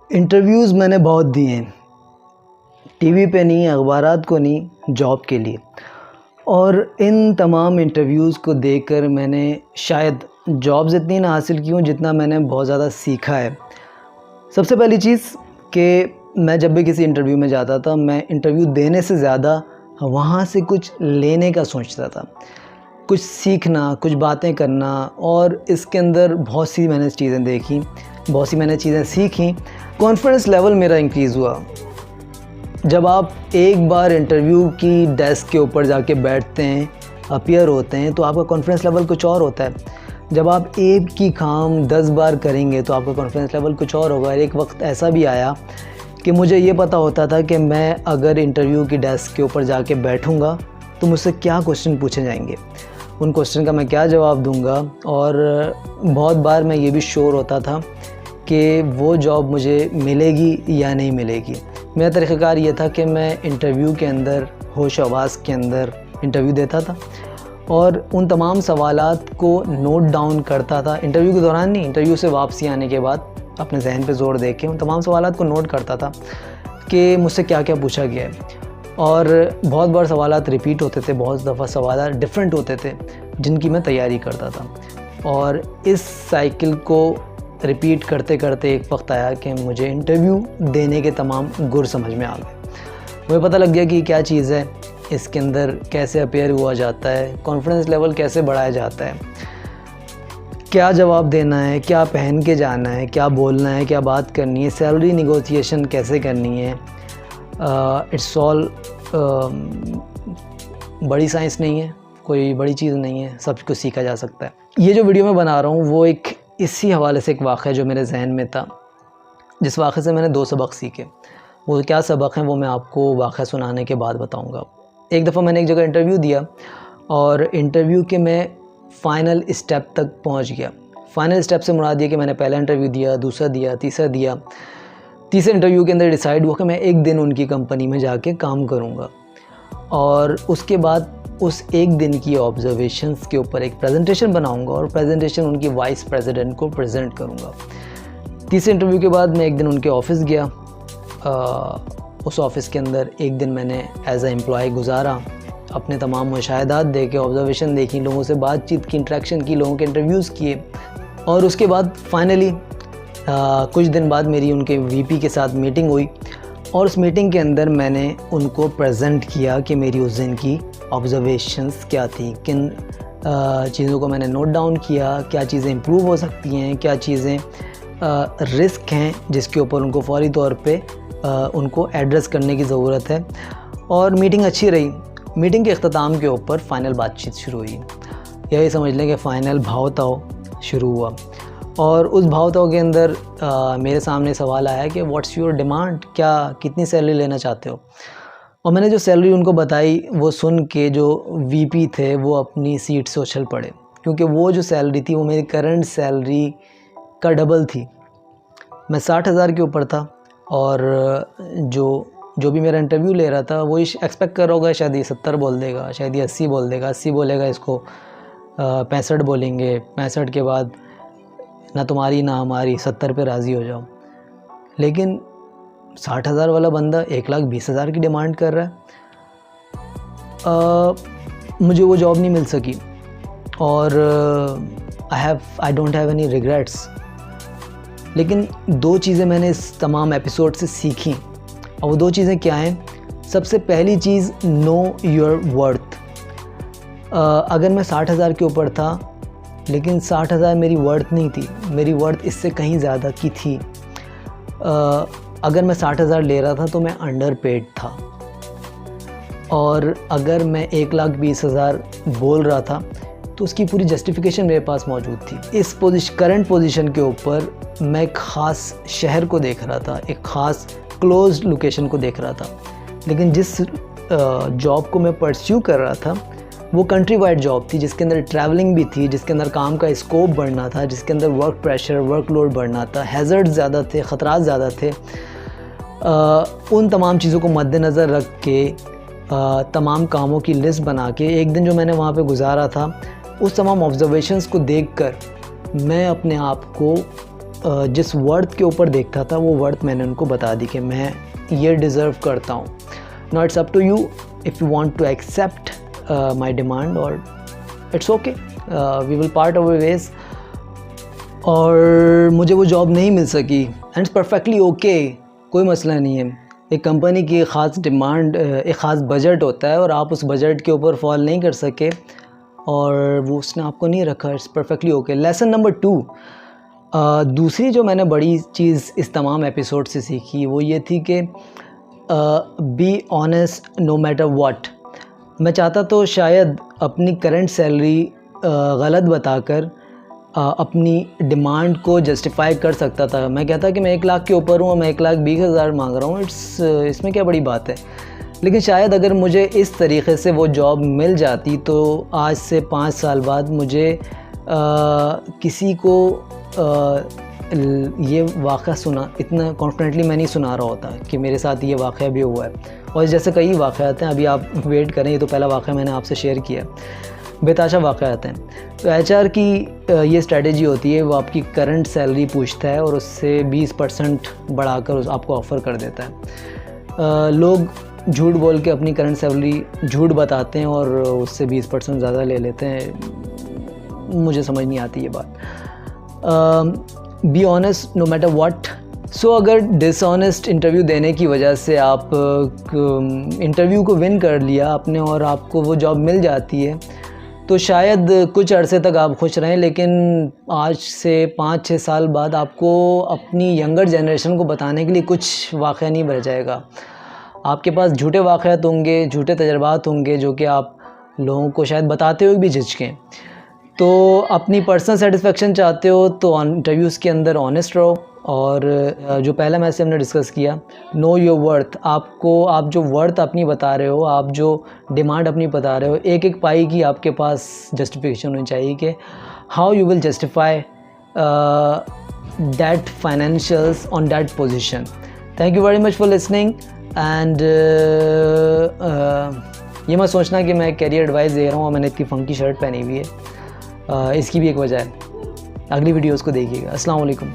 Interviews मैंने बहुत दिए हैं, टीवी पे नहीं, अखबारात को नहीं, जॉब के लिए। और इन तमाम इंटरव्यूज़ को देखकर मैंने शायद जॉब्स इतनी ना हासिल की हूँ जितना मैंने बहुत ज़्यादा सीखा है। सबसे पहली चीज़ कि मैं जब भी किसी इंटरव्यू में जाता था, मैं इंटरव्यू देने से ज़्यादा वहाँ से कुछ लेने का सोचता था, कुछ सीखना, कुछ बातें करना। और इसके अंदर बहुत सी मैंने चीज़ें देखी, बहुत सी मैंने चीज़ें सीखी। कॉन्फिडेंस लेवल मेरा इंक्रीज़ हुआ। जब आप एक बार इंटरव्यू की डेस्क के ऊपर जाके बैठते हैं, अपीयर होते हैं, तो आपका कॉन्फिडेंस लेवल कुछ और होता है। जब आप एक ही काम 10 बार करेंगे तो आपका कॉन्फिडेंस लेवल कुछ और होगा। एक वक्त ऐसा भी आया कि मुझे ये पता होता था कि मैं अगर इंटरव्यू की डेस्क के ऊपर जाके बैठूंगा तो मुझसे क्या क्वेश्चन पूछे जाएंगे, उन क्वेश्चन का मैं क्या जवाब दूंगा। और बहुत बार मैं ये भी श्योर होता था कि वो जॉब मुझे मिलेगी या नहीं मिलेगी। मेरा तरीक़ाकार ये था कि मैं इंटरव्यू के अंदर होश हवास के अंदर इंटरव्यू देता था और उन तमाम सवालात को नोट डाउन करता था। इंटरव्यू के दौरान नहीं, इंटरव्यू से वापसी आने के बाद अपने जहन पे ज़ोर दे के उन तमाम सवालात को नोट करता था कि मुझसे क्या क्या पूछा गया है। और बहुत बार सवालात रिपीट होते थे, बहुत दफ़ा सवालात डिफरेंट होते थे जिनकी मैं तैयारी करता था। और इस साइकिल को रिपीट करते करते एक वक्त आया कि मुझे इंटरव्यू देने के तमाम गुर समझ में आ गए। मुझे पता लग गया कि क्या चीज़ है, इसके अंदर कैसे अपीयर हुआ जाता है, कॉन्फिडेंस लेवल कैसे बढ़ाया जाता है, क्या जवाब देना है, क्या पहन के जाना है, क्या बोलना है, क्या बात करनी है, सैलरी निगोशिएशन कैसे करनी है। इट्स ऑल बड़ी साइंस नहीं है, कोई बड़ी चीज़ नहीं है, सब कुछ सीखा जा सकता है। ये जो वीडियो मैं बना रहा हूँ वो एक इसी हवाले से एक वाक़या जो मेरे जहन में था, जिस वाक़े से मैंने 2 सबक सीखे। वो क्या सबक हैं वो मैं आपको वाक़या सुनाने के बाद बताऊँगा। एक दफ़ा मैंने एक जगह इंटरव्यू दिया और इंटरव्यू के मैं फ़ाइनल स्टेप तक पहुँच गया। फ़ाइनल स्टेप से मुराद ये कि मैंने पहला इंटरव्यू दिया, दूसरा दिया, तीसरा दिया। तीसरे इंटरव्यू के अंदर डिसाइड हुआ कि मैं एक दिन उनकी कंपनी में जाके काम करूँगा और उसके बाद उस एक दिन की ऑब्जर्वेशंस के ऊपर एक प्रेजेंटेशन बनाऊंगा और प्रेजेंटेशन उनकी वाइस प्रेसिडेंट को प्रेजेंट करूंगा। तीसरे इंटरव्यू के बाद मैं एक दिन उनके ऑफ़िस गया। उस ऑफ़िस के अंदर एक दिन मैंने एज ए एम्प्लॉय गुजारा, अपने तमाम मुशाहिदात देखे, ऑब्जर्वेशन देखी, लोगों से बातचीत की, इंटरेक्शन की, लोगों के इंटरव्यूज़ किए। और उसके बाद फाइनली कुछ दिन बाद मेरी उनके वीपी के साथ मीटिंग हुई और उस मीटिंग के अंदर मैंने उनको प्रेजेंट किया कि मेरी उस दिन की ऑब्ज़र्वेशंस क्या थी, किन चीज़ों को मैंने नोट डाउन किया, क्या चीज़ें इम्प्रूव हो सकती हैं, क्या चीज़ें रिस्क हैं जिसके ऊपर उनको फ़ौरी तौर पे उनको एड्रेस करने की ज़रूरत है। और मीटिंग अच्छी रही। मीटिंग के अख्ताम के ऊपर फ़ाइनल बातचीत शुरू हुई। यही समझ लें कि फ़ाइनल भाव-ताव शुरू हुआ और उस भाव-ताव के अंदर मेरे सामने सवाल आया कि व्हाट्स योर डिमांड, क्या कितनी सैलरी लेना चाहते हो। और मैंने जो सैलरी उनको बताई वो सुन के जो वीपी थे वो अपनी सीट से उछल पड़े, क्योंकि वो जो सैलरी थी वो मेरी करंट सैलरी का डबल थी। मैं 60,000 के ऊपर था और जो भी मेरा इंटरव्यू ले रहा था वो एक्सपेक्ट कर रहा होगा शायद ये 70 बोल देगा, शायद ये 80 बोल देगा, 80 बोलेगा इसको 65 बोलेंगे, 65 के बाद ना तुम्हारी ना हमारी, 70 पे राज़ी हो जाओ। लेकिन 60,000 वाला बंदा 1,20,000 की डिमांड कर रहा है। मुझे वो जॉब नहीं मिल सकी और I don't have any regrets. लेकिन 2 चीज़ें मैंने इस तमाम एपिसोड से सीखी और वो 2 चीज़ें क्या हैं। सबसे पहली चीज़, नो योर वर्थ। अगर मैं 60,000 के ऊपर था लेकिन 60,000 मेरी वर्थ नहीं थी, मेरी वर्थ इससे कहीं ज़्यादा की थी। अगर मैं 60,000 ले रहा था तो मैं अंडर पेड था और अगर मैं 1,20,000 बोल रहा था तो उसकी पूरी जस्टिफिकेशन मेरे पास मौजूद थी। इस करंट पोजीशन के ऊपर मैं एक ख़ास शहर को देख रहा था, एक ख़ास क्लोज लोकेशन को देख रहा था। लेकिन जिस जॉब को मैं परस्यू कर रहा था वो कंट्री वाइड जॉब थी, जिसके अंदर ट्रैवलिंग भी थी, जिसके अंदर काम का स्कोप बढ़ना था, जिसके अंदर वर्क प्रेशर, वर्कलोड बढ़ना था, हैज़र्ड ज़्यादा थे, ख़तरात ज़्यादा थे। उन तमाम चीज़ों को मद्देनज़र रख के तमाम कामों की लिस्ट बना के एक दिन जो मैंने वहाँ पे गुजारा था, उस तमाम ऑब्ज़र्वेशंस को देखकर मैं अपने आप को जिस वर्थ के ऊपर देखता था वो वर्थ मैंने उनको बता दी कि मैं ये डिज़र्व करता हूँ. Now it's up to you if you want to accept my demand और it's okay, we will part our ways. और मुझे वो जॉब नहीं मिल सकी एंड इट्स परफेक्टली ओके, कोई मसला नहीं है. एक कंपनी की ख़ास डिमांड, एक ख़ास बजट होता है और आप उस बजट के ऊपर फॉल नहीं कर सके और वो उसने आपको नहीं रखा. It's perfectly okay. Lesson number 2, दूसरी जो मैंने बड़ी चीज़ इस तमाम एपिसोड से सीखी वो ये थी कि be honest no matter what. मैं चाहता तो शायद अपनी करंट सैलरी गलत बताकर अपनी डिमांड को जस्टिफाई कर सकता था. मैं कहता कि मैं 1 लाख के ऊपर हूँ और मैं 1,20,000 मांग रहा हूँ, इसमें क्या बड़ी बात है. लेकिन शायद अगर मुझे इस तरीक़े से वो जॉब मिल जाती तो आज से 5 साल बाद मुझे किसी को ये वाक़या सुना, इतना कॉन्फिडेंटली मैं नहीं सुना रहा होता कि मेरे साथ ये वाक़या भी हुआ है. और जैसे कई वाक़यात हैं, अभी आप वेट करें, ये तो पहला वाक़या मैंने आपसे शेयर किया, बेताशा वाक़यात हैं. तो एचआर की ये स्ट्रेटजी होती है, वो आपकी करंट सैलरी पूछता है और उससे 20% बढ़ाकर आपको ऑफ़र कर देता है. लोग झूठ बोल के अपनी करंट सैलरी झूठ बताते हैं और उससे 20% ज़्यादा ले लेते हैं. मुझे समझ नहीं आती ये बात. Be honest no matter what. So अगर डिसऑनेस्ट इंटरव्यू देने की वजह से आप इंटरव्यू को विन कर लिया आपने और आपको वो जॉब मिल जाती है तो शायद कुछ अरसे तक आप खुश रहें, लेकिन आज से 5-6 साल बाद आपको अपनी यंगर जनरेशन को बताने के लिए कुछ वाक़या नहीं बच जाएगा. आपके पास झूठे वाक़यात होंगे, झूठे तजर्बात होंगे जो कि आप लोगों को शायद बताते हुए भी झिझकें. तो अपनी पर्सनल सेटिस्फेक्शन चाहते हो तो इंटरव्यूज़ के अंदर ऑनेस्ट रहो. और जो पहला मैसेज हमने डिस्कस किया, नो योर वर्थ. आप जो वर्थ अपनी बता रहे हो, आप जो डिमांड अपनी बता रहे हो, एक एक पाई की आपके पास जस्टिफिकेशन होनी चाहिए कि how you will justify that financials on that position. Thank you very much for listening. And ये मत सोचना कि मैं कैरियर एडवाइस दे रहा हूँ और मैंने इतनी फंकी शर्ट पहनी हुई है. इसकी भी एक वजह है. अगली वीडियोज़ को देखिएगा. अस्सलाम वालेकुम.